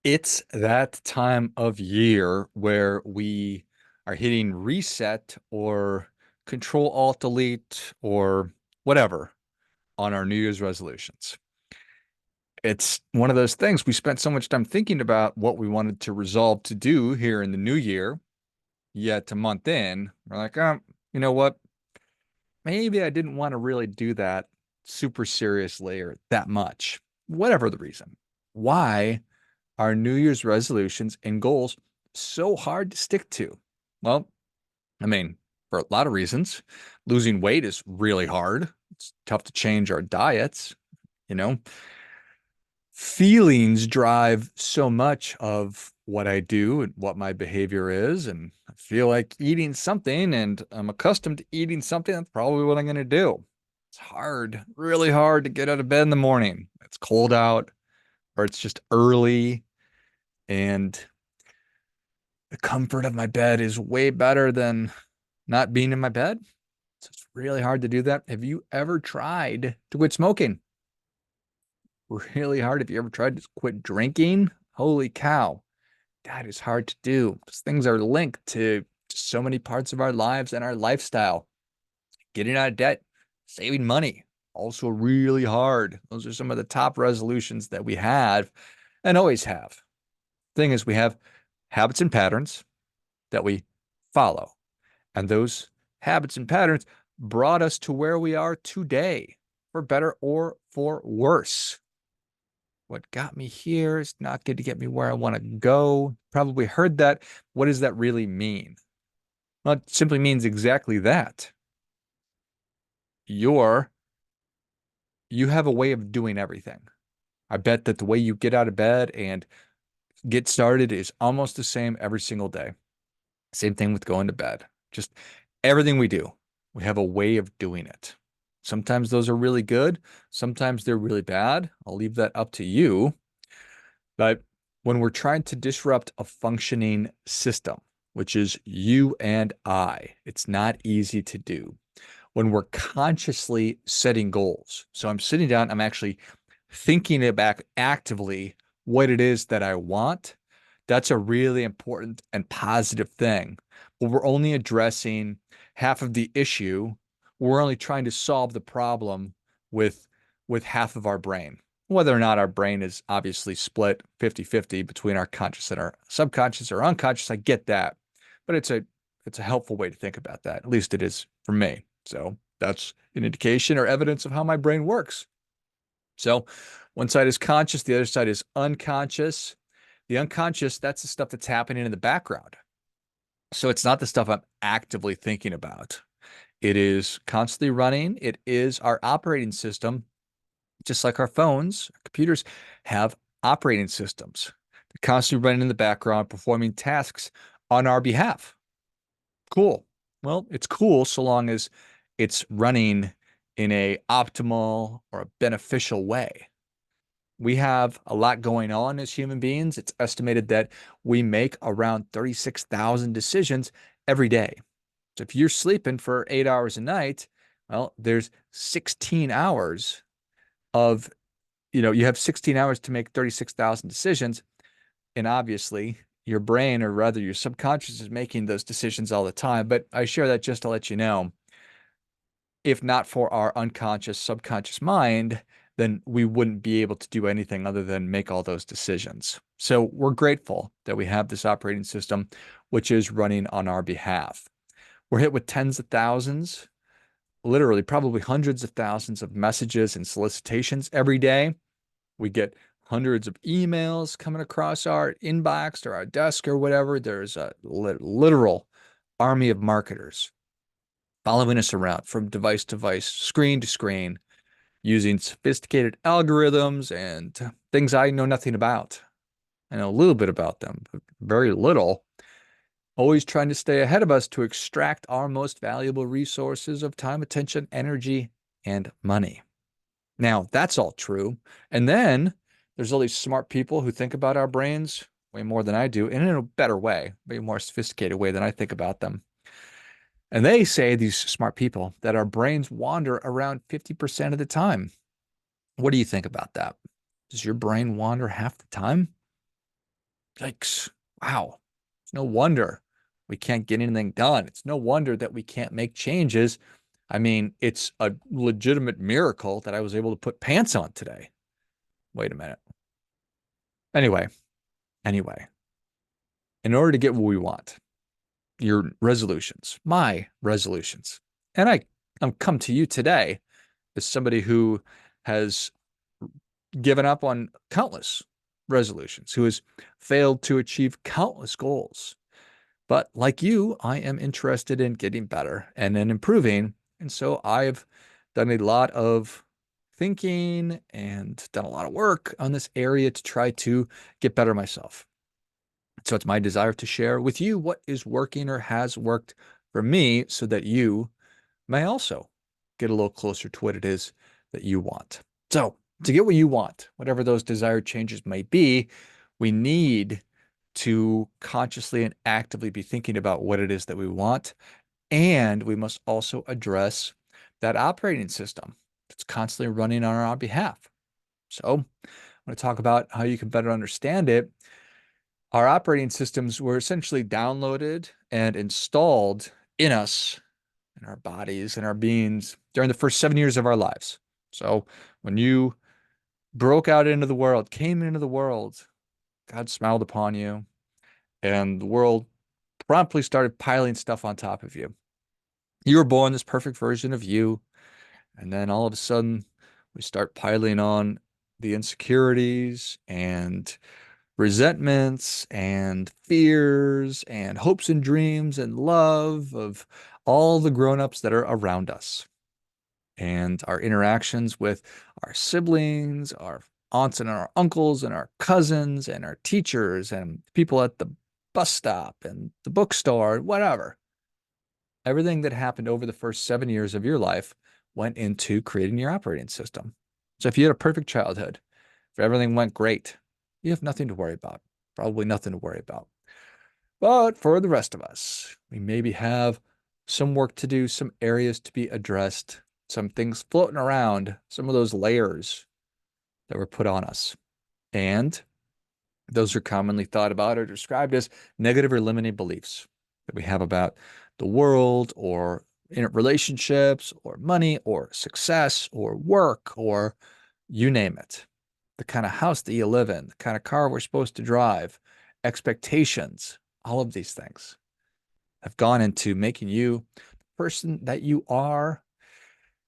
It's that time of year where we are hitting reset or control alt delete or whatever on our New Year's resolutions. It's one of those things we spent so much time thinking about what we wanted to resolve to do here in the new year, yet a month in, we're like, you know what? Maybe I didn't want to really do that super seriously or that much, whatever the reason. Why are New Year's resolutions and goals so hard to stick to? Well, I mean, for a lot of reasons. Losing weight is really hard. It's tough to change our diets, you know. Feelings drive so much of what I do and what my behavior is, and I feel like eating something and I'm accustomed to eating something. That's probably what I'm going to do. It's hard, really hard to get out of bed in the morning. It's cold out or it's just early, and the comfort of my bed is way better than not being in my bed. So it's really hard to do that. Have you ever tried to quit smoking? Really hard. Have you ever tried to quit drinking? Holy cow. That is hard to do. Those things are linked to so many parts of our lives and our lifestyle. Getting out of debt, saving money, also really hard. Those are some of the top resolutions that we have and always have. Thing is, we have habits and patterns that we follow. And those habits and patterns brought us to where we are today, for better or for worse. What got me here is not going to get me where I want to go. Probably heard that. What does that really mean? Well, it simply means exactly that. You're, you have a way of doing everything. I bet that the way you get out of bed and get started is almost the same every single day. Same thing with going to bed. Just everything we do, we have a way of doing it. Sometimes those are really good. Sometimes they're really bad. I'll leave that up to you. But when we're trying to disrupt a functioning system, which is you and I, it's not easy to do. When we're consciously setting goals. So I'm sitting down, I'm actually thinking about actively what it is that I want. That's a really important and positive thing. But we're only addressing half of the issue. We're only trying to solve the problem with with half of our brain. Whether or not our brain is obviously split 50-50 between our conscious and our subconscious or unconscious, I get that. But it's a helpful way to think about that. At least it is for me. So that's an indication or evidence of how my brain works. So one side is conscious, the other side is unconscious. The unconscious, that's the stuff that's happening in the background. So it's not the stuff I'm actively thinking about. It is constantly running. It is our operating system, just like our phones, our computers have operating systems. They're constantly running in the background, performing tasks on our behalf. Cool. Well, it's cool so long as it's running in a optimal or a beneficial way. We have a lot going on as human beings. It's estimated that we make around 36,000 decisions every day. So if you're sleeping for 8 hours a night, well, there's 16 hours of, you have 16 hours to make 36,000 decisions. And obviously, your brain, or rather your subconscious, is making those decisions all the time. But I share that just to let you know, if not for our unconscious, subconscious mind, then we wouldn't be able to do anything other than make all those decisions. So we're grateful that we have this operating system, which is running on our behalf. We're hit with tens of thousands, literally probably hundreds of thousands of messages and solicitations every day. We get hundreds of emails coming across our inbox or our desk or whatever. There's a literal army of marketers following us around from device to device, screen to screen, using sophisticated algorithms and things I know nothing about. I know a little bit about them, but very little. Always trying to stay ahead of us to extract our most valuable resources of time, attention, energy, and money. Now, that's all true. And then there's all these smart people who think about our brains way more than I do, and in a better way, way more sophisticated way than I think about them. And they say, these smart people, that our brains wander around 50% of the time. What do you think about that? Does your brain wander half the time? Yikes. Wow. It's no wonder we can't get anything done. It's no wonder that we can't make changes. I mean, it's a legitimate miracle that I was able to put pants on today. Wait a minute. Anyway, anyway, in order to get what we want, your resolutions, my resolutions, and I'm come to you today as somebody who has given up on countless resolutions, who has failed to achieve countless goals. But like you, I am interested in getting better and in improving. And so I've done a lot of thinking and done a lot of work on this area to try to get better myself. So it's my desire to share with you what is working or has worked for me so that you may also get a little closer to what it is that you want. So, to get what you want, whatever those desired changes may be, we need to consciously and actively be thinking about what it is that we want. And we must also address that operating system that's constantly running on our behalf. So, I'm going to talk about how you can better understand it. Our operating systems were essentially downloaded and installed in us, in our bodies, and our beings during the first 7 years of our lives. So when you broke out into the world, came into the world, God smiled upon you, and the world promptly started piling stuff on top of you. You were born this perfect version of you, and then all of a sudden we start piling on the insecurities and resentments and fears and hopes and dreams and love of all the grown-ups that are around us and our interactions with our siblings, our aunts and our uncles and our cousins and our teachers and people at the bus stop and the bookstore, whatever. Everything that happened over the first 7 years of your life went into creating your operating system. So if you had a perfect childhood, if everything went great, you have nothing to worry about. Probably nothing to worry about. But for the rest of us, we maybe have some work to do, some areas to be addressed, some things floating around, some of those layers that were put on us. And those are commonly thought about or described as negative or limiting beliefs that we have about the world or in relationships or money or success or work or you name it. The kind of house that you live in, the kind of car we're supposed to drive, expectations, all of these things have gone into making you the person that you are.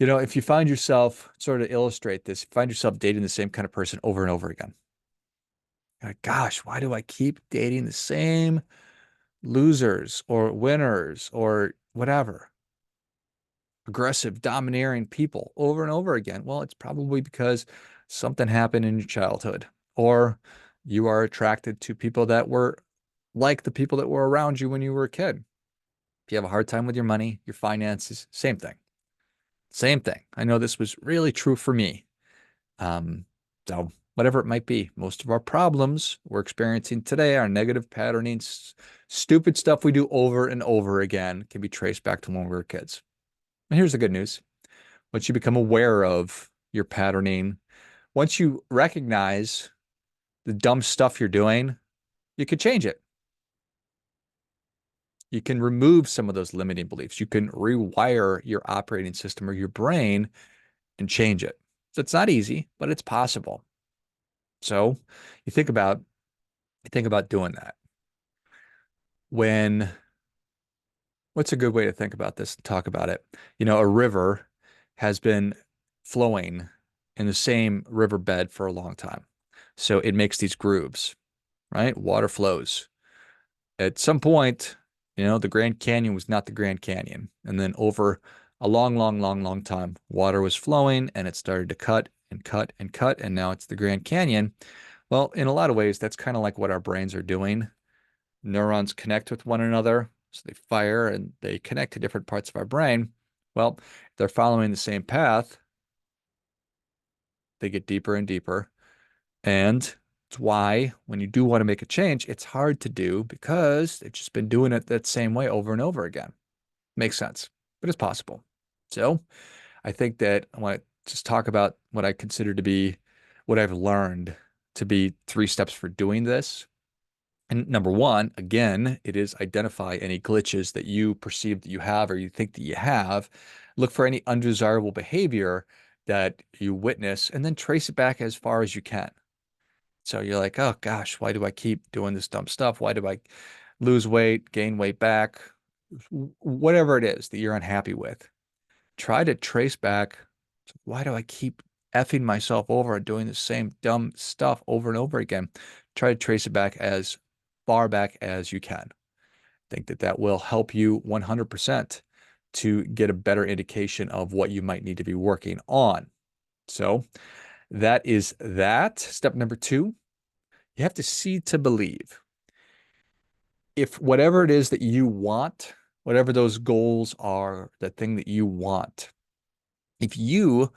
You know, if you find yourself, sort of illustrate this, you find yourself dating the same kind of person over and over again. You're like, gosh, why do I keep dating the same losers or winners or whatever? Aggressive, domineering people over and over again. Well, it's probably because something happened in your childhood, or you are attracted to people that were like the people that were around you when you were a kid. If you have a hard time with your money, your finances, same thing. Same thing. I know this was really true for me. Um, so whatever it might be, most of our problems we're experiencing today, our negative patterning, stupid stuff we do over and over again can be traced back to when we were kids. And here's the good news. Once you become aware of your patterning, once you recognize the dumb stuff you're doing, you can change it. You can remove some of those limiting beliefs. You can rewire your operating system or your brain and change it. So it's not easy, but it's possible. So you think about doing that. When what's a good way to think about this and talk about it? You know, a river has been flowing in the same riverbed for a long time. So it makes these grooves, right? Water flows. At some point, you know, the Grand Canyon was not the Grand Canyon. And then over a long, long, long, long time, water was flowing and it started to cut and cut and cut. And now it's the Grand Canyon. Well, in a lot of ways, that's kind of like what our brains are doing. Neurons connect with one another. So they fire and they connect to different parts of our brain. Well, if they're following the same path, they get deeper and deeper. And it's why when you do want to make a change, it's hard to do because they've just been doing it that same way over and over again. Makes sense, but it's possible. So I think that I want to just talk about what I consider to be what I've learned to be 3 steps for doing this. And number one, again, it is identify any glitches that you perceive that you have or you think that you have. Look for any undesirable behavior that you witness and then trace it back as far as you can. So you're like, oh gosh, why do I keep doing this dumb stuff? Why do I lose weight, gain weight back? Whatever it is that you're unhappy with, try to trace back. Why do I keep effing myself over and doing the same dumb stuff over and over again? Try to trace it back as far back as you can. Think that that will help you 100% to get a better indication of what you might need to be working on. So that is that. Step number two, you have to see to believe. If whatever it is that you want, whatever those goals are, the thing that you want, if you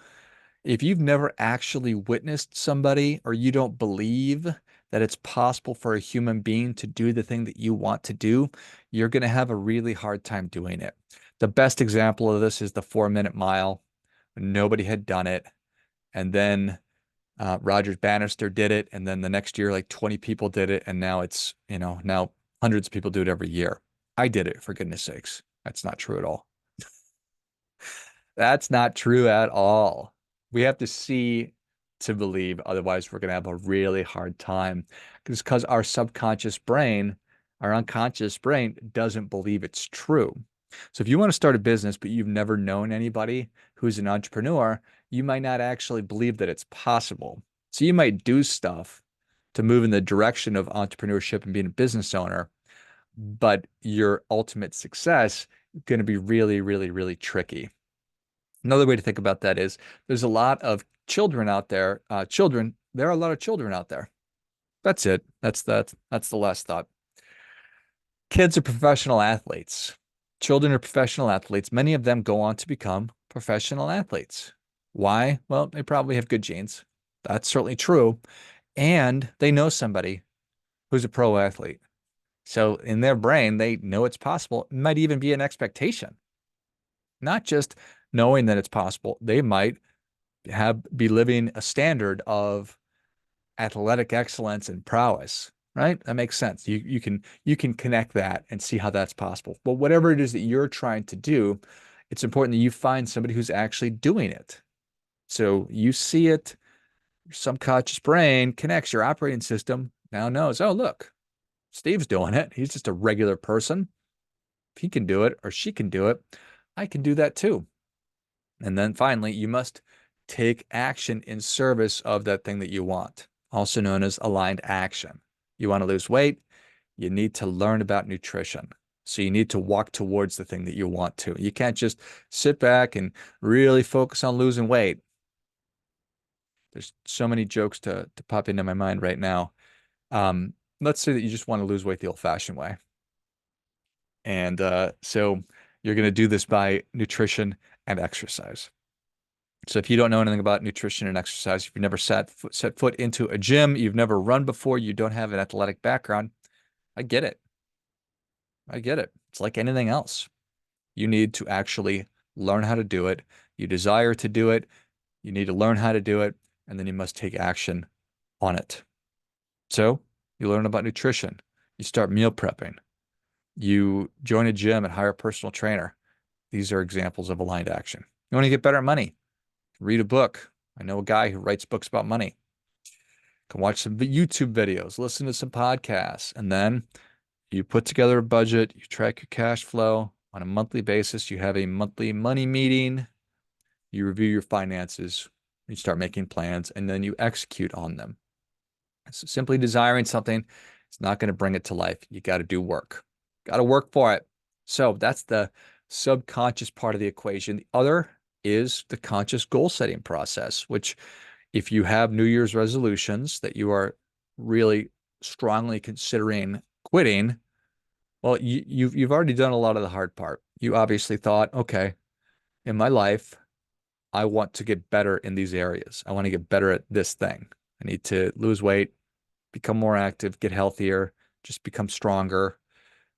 if you've never actually witnessed somebody or you don't believe that it's possible for a human being to do the thing that you want to do, you're going to have a really hard time doing it. The best example of this is the 4 minute mile. Nobody had done it. And then Rogers Bannister did it. And then the next year, like 20 people did it. And now it's, now hundreds of people do it every year. I did it, for goodness sakes. That's not true at all. That's not true at all. We have to see to believe, otherwise we're going to have a really hard time. Because our subconscious brain, our unconscious brain doesn't believe it's true. So if you want to start a business, but you've never known anybody who's an entrepreneur, you might not actually believe that it's possible. So you might do stuff to move in the direction of entrepreneurship and being a business owner, but your ultimate success is going to be really, really, really tricky. Another way to think about that is there's a lot of children out there. There are a lot of children out there. That's it. That's the last thought. Kids are professional athletes. Children are professional athletes. Many of them go on to become professional athletes. Why? Well, they probably have good genes. That's certainly true. And they know somebody who's a pro athlete. So in their brain, they know it's possible. It might even be an expectation, not just knowing that it's possible. They might be living a standard of athletic excellence and prowess, right? That makes sense. You can connect that and see how that's possible. But whatever it is that you're trying to do, it's important that you find somebody who's actually doing it. So you see it, your subconscious brain connects, your operating system now knows, oh, look, Steve's doing it. He's just a regular person. If he can do it or she can do it, I can do that too. And then finally, you must take action in service of that thing that you want, also known as aligned action. You want to lose weight, you need to learn about nutrition. So you need to walk towards the thing that you want to. You can't just sit back and really focus on losing weight. There's so many jokes to pop into my mind right now. Um, let's say that you just want to lose weight the old-fashioned way. And so you're going to do this by nutrition and exercise. So if you don't know anything about nutrition and exercise, if you've never set foot into a gym, you've never run before, you don't have an athletic background, I get it. I get it. It's like anything else. You need to actually learn how to do it. You desire to do it. You need to learn how to do it, and then you must take action on it. So you learn about nutrition. You start meal prepping. You join a gym and hire a personal trainer. These are examples of aligned action. You want to get better at money? Read a book. I know a guy who writes books about money. Can watch some YouTube videos, listen to some podcasts, and then you put together a budget, you track your cash flow on a monthly basis, you have a monthly money meeting, you review your finances, you start making plans, and then you execute on them. So simply desiring something, it's not going to bring it to life. You got to do work. Got to work for it. So that's the subconscious part of the equation. The other is the conscious goal setting process, which if you have New Year's resolutions that you are really strongly considering quitting, well, you've already done a lot of the hard part. You obviously thought, okay, in my life, I want to get better in these areas. I want to get better at this thing. I need to lose weight, become more active, get healthier, just become stronger,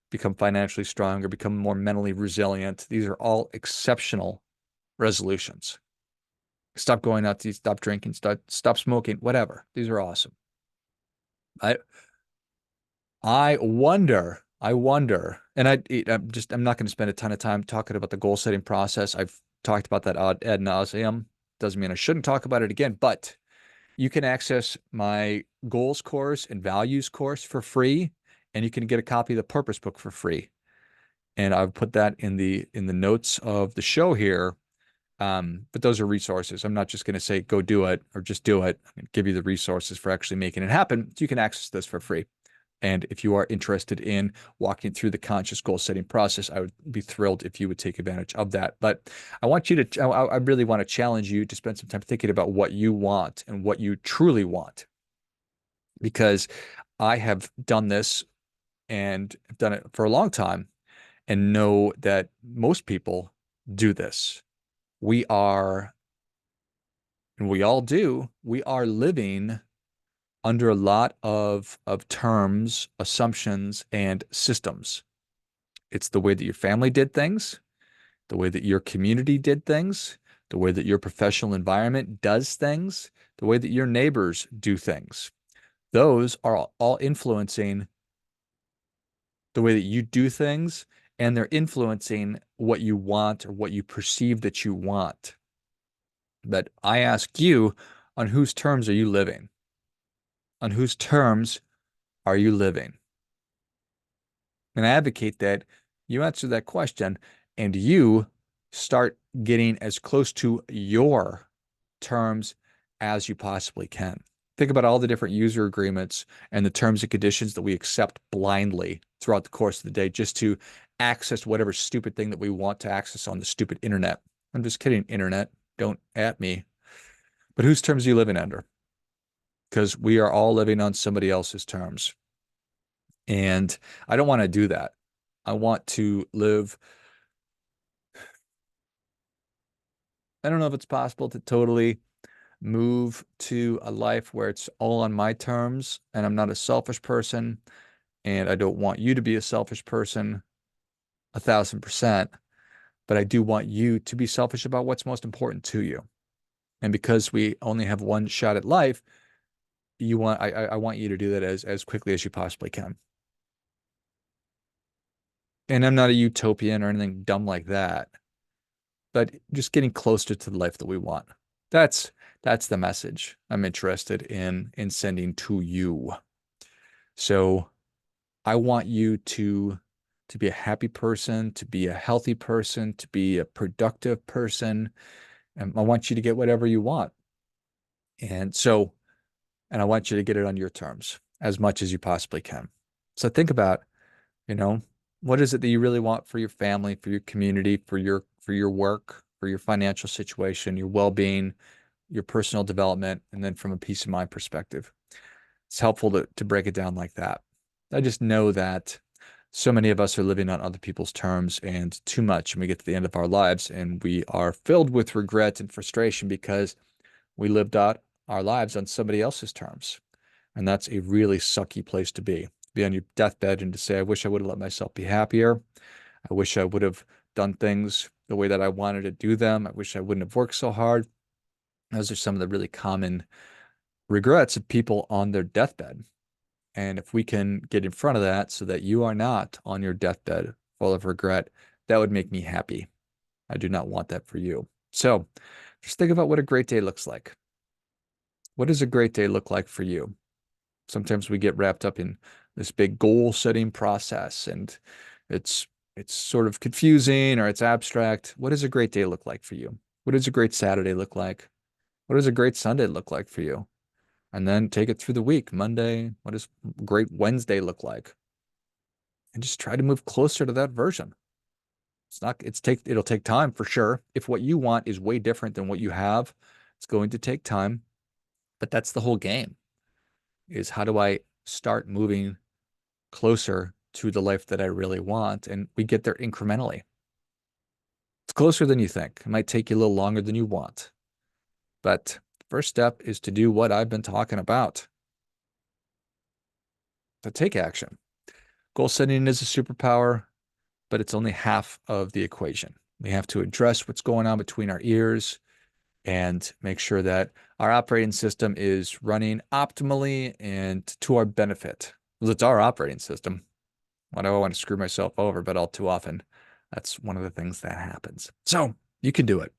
become financially stronger, become more mentally resilient. These are all exceptional resolutions. Stop going out to eat, stop drinking, stop smoking, whatever. These are awesome. I And I'm not going to spend a ton of time talking about the goal setting process. I've talked about that ad nauseum. Doesn't mean I shouldn't talk about it again, but you can access my goals course and values course for free, and you can get a copy of the purpose book for free. And I've put that in the notes of the show here. But those are resources. I'm not just going to say go do it or just do it. I'm going to give you the resources for actually making it happen. So you can access this for free. And if you are interested in walking through the conscious goal setting process, I would be thrilled if you would take advantage of that. But I really want to challenge you to spend some time thinking about what you want and what you truly want. Because I have done this and have done it for a long time and know that most people do this. We are, and we all do, we are living under a lot of terms, assumptions, and systems. It's the way that your family did things, the way that your community did things, the way that your professional environment does things, the way that your neighbors do things. Those are all influencing the way that you do things, and they're influencing what you want or what you perceive that you want. But I ask you, on whose terms are you living? On whose terms are you living? And I advocate that you answer that question and you start getting as close to your terms as you possibly can. Think about all the different user agreements and the terms and conditions that we accept blindly throughout the course of the day just to access whatever stupid thing that we want to access on the stupid internet. I'm just kidding, internet. Don't at me. But whose terms are you living under? Because we are all living on somebody else's terms. And I don't want to do that. I want to live. I don't know if it's possible to totally move to a life where it's all on my terms and I'm not a selfish person. And I don't want you to be a selfish person 1,000%. But I do want you to be selfish about what's most important to you. And because we only have one shot at life, I want you to do that as quickly as you possibly can. And I'm not a utopian or anything dumb like that, but just getting closer to the life that we want. That's that's the message I'm interested in sending to you. So I want you to be a happy person, to be a healthy person, to be a productive person, and I want you to get whatever you want. And so, and I want you to get it on your terms as much as you possibly can. So think about, you know, what is it that you really want for your family, for your community, for your work, for your financial situation, your well-being, your personal development, and then from a peace of mind perspective. It's helpful to break it down like that. I just know that so many of us are living on other people's terms and too much, and we get to the end of our lives and we are filled with regret and frustration because we lived out our lives on somebody else's terms. And that's a really sucky place to be on your deathbed and to say, I wish I would have let myself be happier. I wish I would have done things the way that I wanted to do them. I wish I wouldn't have worked so hard. Those are some of the really common regrets of people on their deathbed. And if we can get in front of that so that you are not on your deathbed full of regret, that would make me happy. I do not want that for you. So just think about what a great day looks like. What does a great day look like for you? Sometimes we get wrapped up in this big goal setting process and it's it's sort of confusing or it's abstract. What does a great day look like for you? What does a great Saturday look like? What does a great Sunday look like for you? And then take it through the week. Monday, what does great Wednesday look like? And just try to move closer to that version. It'll take time for sure. If what you want is way different than what you have, it's going to take time. But that's the whole game is how do I start moving closer to the life that I really want? And we get there incrementally. It's closer than you think. It might take you a little longer than you want. But the first step is to do what I've been talking about. To take action. Goal setting is a superpower, but it's only half of the equation. We have to address what's going on between our ears and make sure that our operating system is running optimally and to our benefit. Well, it's our operating system. Why do I want to screw myself over? But all too often, that's one of the things that happens. So you can do it.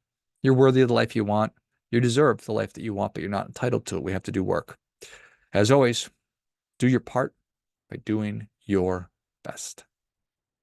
You're worthy of the life you want. You deserve the life that you want, but you're not entitled to it. We have to do work. As always, do your part by doing your best.